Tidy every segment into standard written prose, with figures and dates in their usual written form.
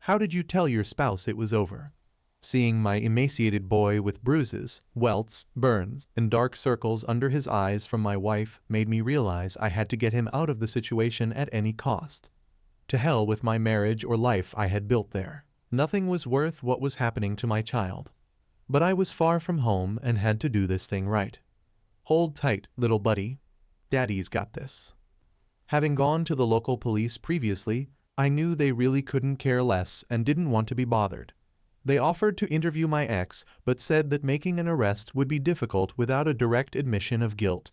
How did you tell your spouse it was over? Seeing my emaciated boy with bruises, welts, burns, and dark circles under his eyes from my wife made me realize I had to get him out of the situation at any cost. To hell with my marriage or life I had built there. Nothing was worth what was happening to my child. But I was far from home and had to do this thing right. Hold tight, little buddy. Daddy's got this. Having gone to the local police previously, I knew they really couldn't care less and didn't want to be bothered. They offered to interview my ex, but said that making an arrest would be difficult without a direct admission of guilt.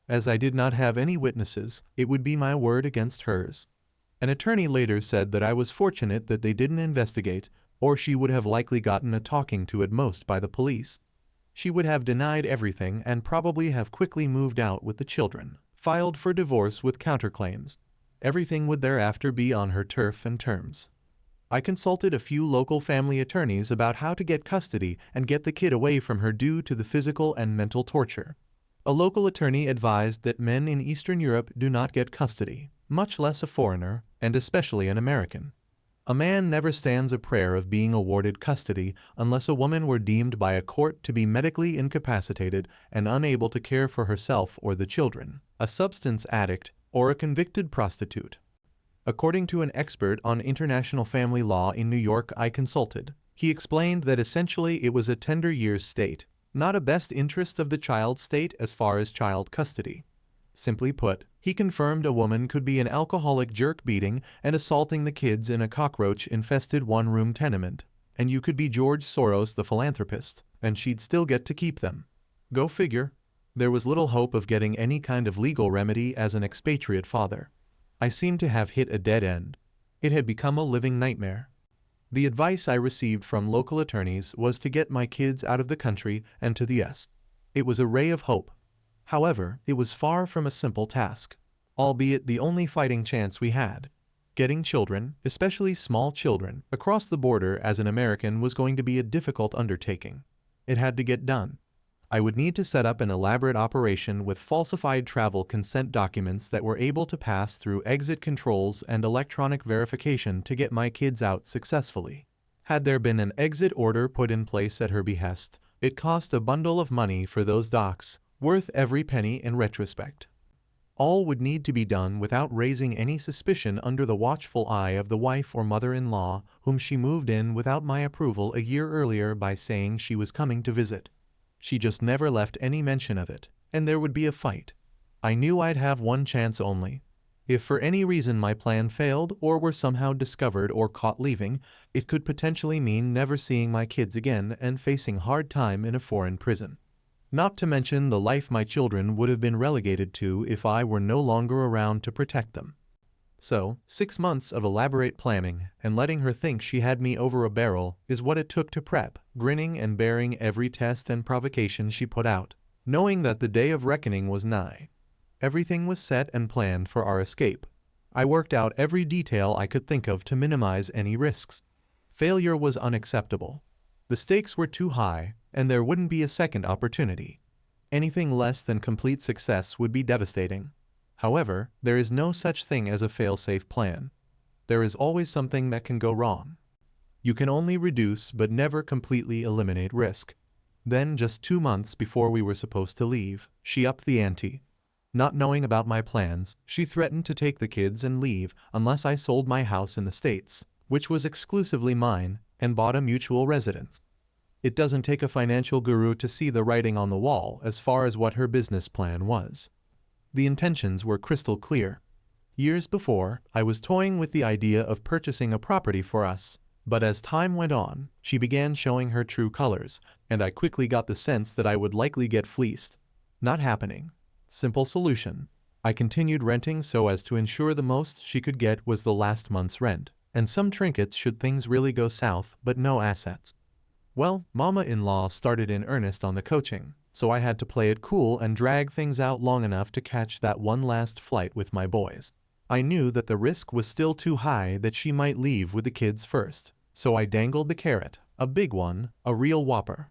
As I did not have any witnesses, it would be my word against hers. An attorney later said that I was fortunate that they didn't investigate, or she would have likely gotten a talking to at most by the police. She would have denied everything and probably have quickly moved out with the children, filed for divorce with counterclaims. Everything would thereafter be on her turf and terms. I consulted a few local family attorneys about how to get custody and get the kid away from her due to the physical and mental torture. A local attorney advised that men in Eastern Europe do not get custody, much less a foreigner, and especially an American. A man never stands a prayer of being awarded custody unless a woman were deemed by a court to be medically incapacitated and unable to care for herself or the children, a substance addict, or a convicted prostitute. According to an expert on international family law in New York I consulted, he explained that essentially it was a tender years state, not a best interest of the child state as far as child custody. Simply put, he confirmed a woman could be an alcoholic jerk beating and assaulting the kids in a cockroach-infested one-room tenement, and you could be George Soros the philanthropist, and she'd still get to keep them. Go figure. There was little hope of getting any kind of legal remedy as an expatriate father. I seemed to have hit a dead end. It had become a living nightmare. The advice I received from local attorneys was to get my kids out of the country and to the U.S. It was a ray of hope. However, it was far from a simple task, albeit the only fighting chance we had. Getting children, especially small children, across the border as an American was going to be a difficult undertaking. It had to get done. I would need to set up an elaborate operation with falsified travel consent documents that were able to pass through exit controls and electronic verification to get my kids out successfully. Had there been an exit order put in place at her behest, it cost a bundle of money for those docs, worth every penny in retrospect. All would need to be done without raising any suspicion under the watchful eye of the wife or mother-in-law whom she moved in without my approval a year earlier by saying she was coming to visit. She just never left any mention of it, and there would be a fight. I knew I'd have one chance only. If for any reason my plan failed or were somehow discovered or caught leaving, it could potentially mean never seeing my kids again and facing hard time in a foreign prison. Not to mention the life my children would have been relegated to if I were no longer around to protect them. So, 6 months of elaborate planning and letting her think she had me over a barrel is what it took to prep, grinning and bearing every test and provocation she put out, knowing that the day of reckoning was nigh. Everything was set and planned for our escape. I worked out every detail I could think of to minimize any risks. Failure was unacceptable. The stakes were too high, and there wouldn't be a second opportunity. Anything less than complete success would be devastating. However, there is no such thing as a fail-safe plan. There is always something that can go wrong. You can only reduce but never completely eliminate risk. Then, just 2 months before we were supposed to leave, she upped the ante. Not knowing about my plans, she threatened to take the kids and leave unless I sold my house in the States, which was exclusively mine, and bought a mutual residence. It doesn't take a financial guru to see the writing on the wall as far as what her business plan was. The intentions were crystal clear. Years before, I was toying with the idea of purchasing a property for us, but as time went on, she began showing her true colors, and I quickly got the sense that I would likely get fleeced. Not happening. Simple solution. I continued renting so as to ensure the most she could get was the last month's rent, and some trinkets should things really go south, but no assets. Well, Mama-in-law started in earnest on the coaching, so I had to play it cool and drag things out long enough to catch that one last flight with my boys. I knew that the risk was still too high that she might leave with the kids first, so I dangled the carrot, a big one, a real whopper.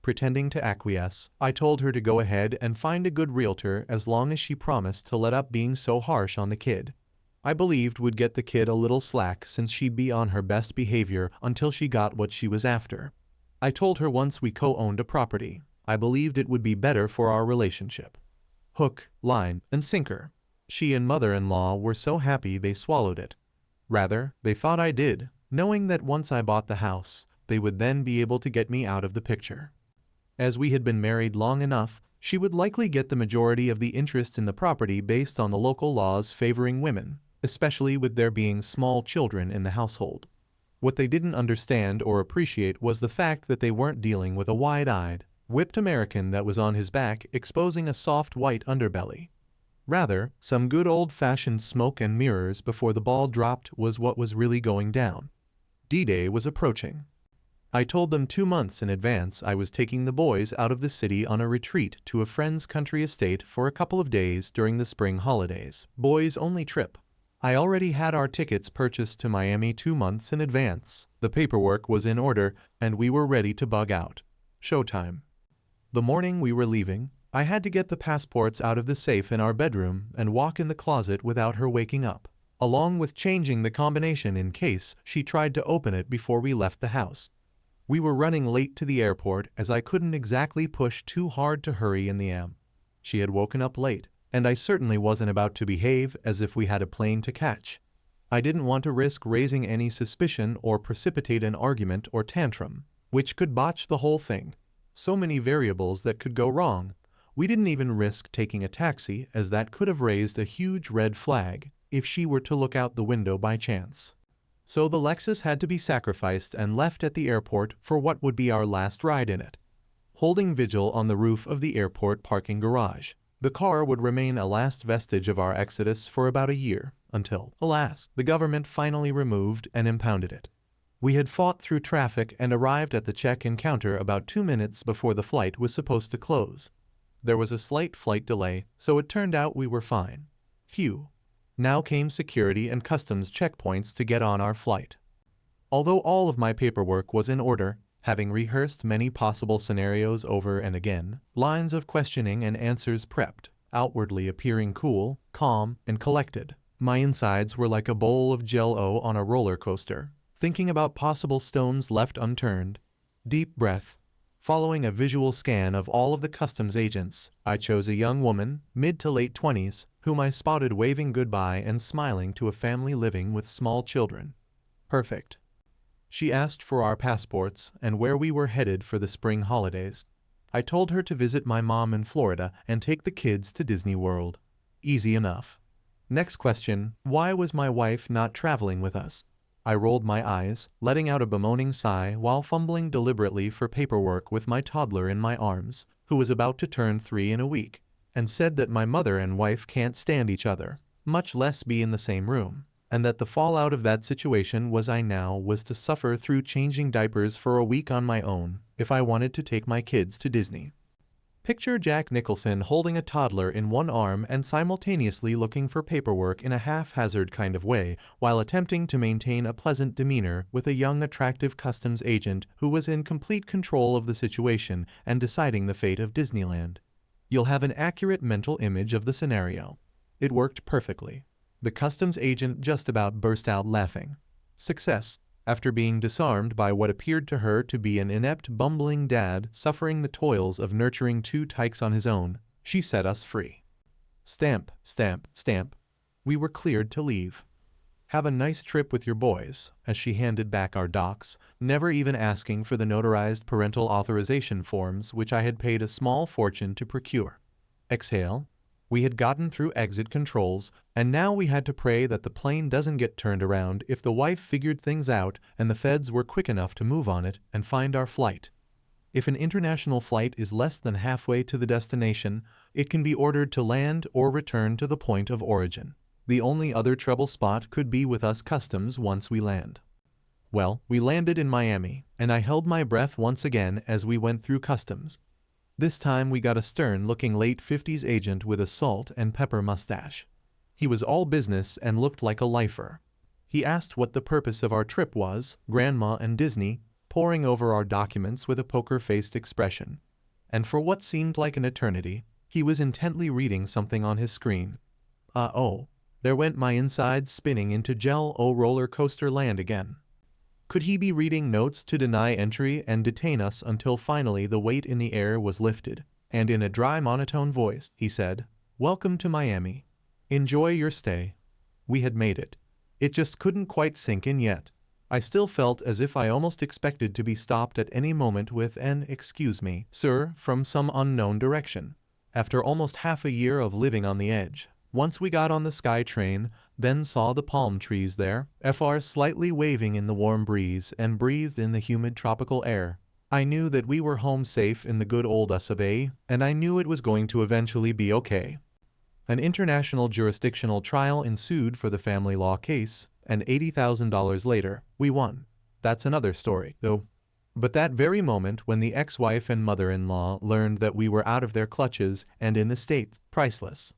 Pretending to acquiesce, I told her to go ahead and find a good realtor as long as she promised to let up being so harsh on the kid. I believed would get the kid a little slack since she'd be on her best behavior until she got what she was after. I told her once we co-owned a property, I believed it would be better for our relationship. Hook, line, and sinker. She and mother-in-law were so happy they swallowed it. Rather, they thought I did, knowing that once I bought the house, they would then be able to get me out of the picture. As we had been married long enough, she would likely get the majority of the interest in the property based on the local laws favoring women, especially with there being small children in the household. What they didn't understand or appreciate was the fact that they weren't dealing with a wide-eyed, whipped American that was on his back exposing a soft white underbelly. Rather, some good old-fashioned smoke and mirrors before the ball dropped was what was really going down. D-Day was approaching. I told them 2 months in advance I was taking the boys out of the city on a retreat to a friend's country estate for a couple of days during the spring holidays. Boys-only trip. I already had our tickets purchased to Miami 2 months in advance. The paperwork was in order, and we were ready to bug out. Showtime. The morning we were leaving, I had to get the passports out of the safe in our bedroom and walk in the closet without her waking up, along with changing the combination in case she tried to open it before we left the house. We were running late to the airport as I couldn't exactly push too hard to hurry in the AM. She had woken up late, and I certainly wasn't about to behave as if we had a plane to catch. I didn't want to risk raising any suspicion or precipitate an argument or tantrum, which could botch the whole thing. So many variables that could go wrong. We didn't even risk taking a taxi as that could have raised a huge red flag if she were to look out the window by chance. So the Lexus had to be sacrificed and left at the airport for what would be our last ride in it. Holding vigil on the roof of the airport parking garage, the car would remain a last vestige of our exodus for about a year, until, alas, the government finally removed and impounded it. We had fought through traffic and arrived at the check-in counter about 2 minutes before the flight was supposed to close. There was a slight flight delay, so it turned out we were fine. Phew. Now came security and customs checkpoints to get on our flight. Although all of my paperwork was in order, having rehearsed many possible scenarios over and again, lines of questioning and answers prepped, outwardly appearing cool, calm, and collected, my insides were like a bowl of Jell-O on a roller coaster, thinking about possible stones left unturned. Deep breath. Following a visual scan of all of the customs agents, I chose a young woman, mid to late 20s, whom I spotted waving goodbye and smiling to a family living with small children. Perfect. She asked for our passports and where we were headed for the spring holidays. I told her to visit my mom in Florida and take the kids to Disney World. Easy enough. Next question, why was my wife not traveling with us? I rolled my eyes, letting out a bemoaning sigh while fumbling deliberately for paperwork with my toddler in my arms, who was about to turn 3 in a week, and said that my mother and wife can't stand each other, much less be in the same room, and that the fallout of that situation was I now was to suffer through changing diapers for a week on my own if I wanted to take my kids to Disney. Picture Jack Nicholson holding a toddler in one arm and simultaneously looking for paperwork in a haphazard kind of way while attempting to maintain a pleasant demeanor with a young attractive customs agent who was in complete control of the situation and deciding the fate of Disneyland. You'll have an accurate mental image of the scenario. It worked perfectly. The customs agent just about burst out laughing. Success. After being disarmed by what appeared to her to be an inept, bumbling dad suffering the toils of nurturing 2 tykes on his own, she set us free. Stamp, stamp, stamp. We were cleared to leave. Have a nice trip with your boys, as she handed back our docs, never even asking for the notarized parental authorization forms which I had paid a small fortune to procure. Exhale. We had gotten through exit controls, and now we had to pray that the plane doesn't get turned around if the wife figured things out and the feds were quick enough to move on it and find our flight. If an international flight is less than halfway to the destination, it can be ordered to land or return to the point of origin. The only other trouble spot could be with us customs once we land. Well, we landed in Miami, and I held my breath once again as we went through customs. This time we got a stern-looking late 50s agent with a salt and pepper mustache. He was all business and looked like a lifer. He asked what the purpose of our trip was, Grandma and Disney, poring over our documents with a poker-faced expression. And for what seemed like an eternity, he was intently reading something on his screen. Oh. There went my insides spinning into Jello roller coaster land again. Could he be reading notes to deny entry and detain us until finally the weight in the air was lifted, and in a dry monotone voice, he said, "Welcome to Miami. Enjoy your stay." We had made it. It just couldn't quite sink in yet. I still felt as if I almost expected to be stopped at any moment with an "excuse me, sir," from some unknown direction. After almost half a year of living on the edge, once we got on the sky train, then saw the palm trees there, slightly waving in the warm breeze, and breathed in the humid tropical air, I knew that we were home safe in the good old USA Bay, and I knew it was going to eventually be okay. An international jurisdictional trial ensued for the family law case, and $80,000 later, we won. That's another story, though. But that very moment when the ex-wife and mother-in-law learned that we were out of their clutches and in the States, priceless.